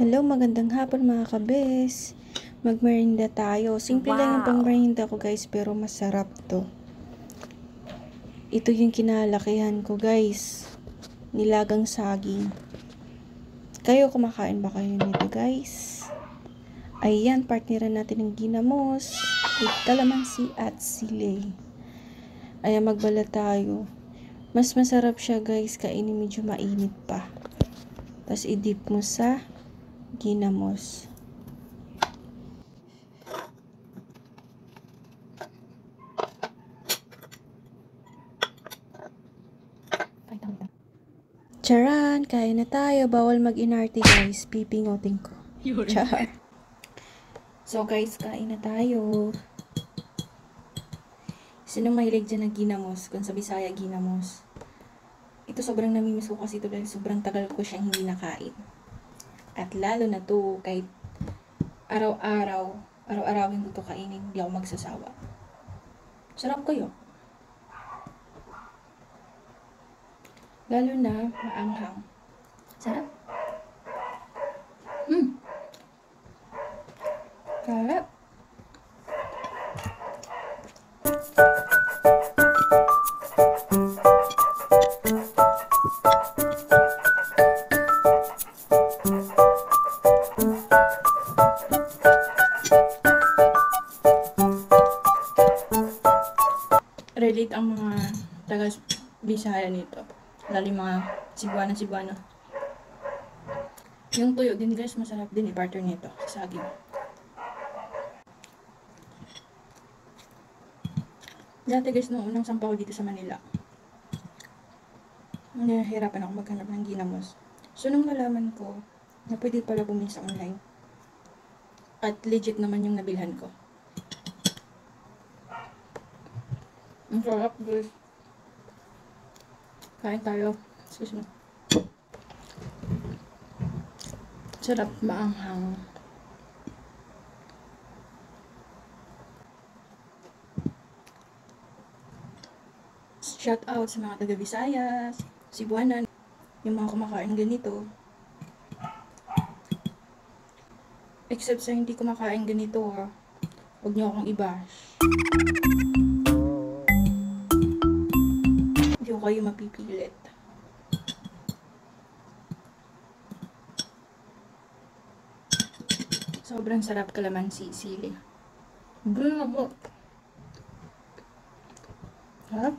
Hello, magandang hapon mga kabes. Magmerinda tayo. Simple lang yung pangmerinda ko guys, pero masarap to. Ito yung kinalakihan ko guys. Nilagang saging. Kayo, kumakain ba kayo nito guys? Ayan, partneran natin ng ginamos with kalamansi at sili. Ayan, magbala tayo. Mas masarap siya guys, kainin medyo mainit pa. Tapos i-dip mo sa ginamos. Charan! Kain na tayo. Bawal mag-inarte guys. Pipingotin ko. Char. So guys, kain na tayo. Sino mahilig dyan ng ginamos? Kung sa Bisaya, ginamos. Ito sobrang namimiss ko kasi ito dahil sobrang tagal ko siyang hindi nakain. At lalo na to, kahit araw-arawin ko to kainin, hindi ako magsasawa. Sarap kayo. Lalo na maanghang. Sarap. Sarap. Relate ang mga taga-Bisaya nito. Lalo yung mga Cebuano. Yung tuyo din guys, masarap din i-partner nito sa saging. Dati guys, nung unang sampaw dito sa Manila, nahihirapan ako maghanap ng ginamos. So nung nalaman ko na pwede pala bumili sa online, at legit naman yung nabilhan ko. Ang sarap guys. Kain tayo. Excuse me. Sarap, maanghang. Shout out sa mga taga Visayas, Cebuanan, yung mga kumakain ganito. Except sa hindi kumakain ganito, huwag niyo akong i-bash. Hindi ko kayo mapipilit. Sobrang sarap kalamansi, sili. Bravo! Sarap.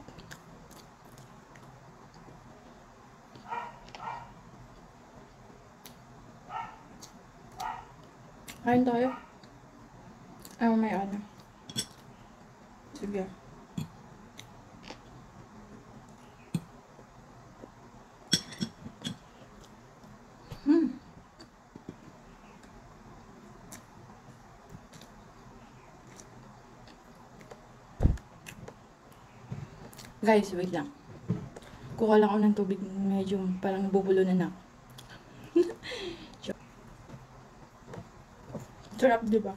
Kain tayo. May ano. Sige. Guys, wait lang. Kuha lang ako ng tubig. Medyo parang nabubulo na ako. Sarap, diba?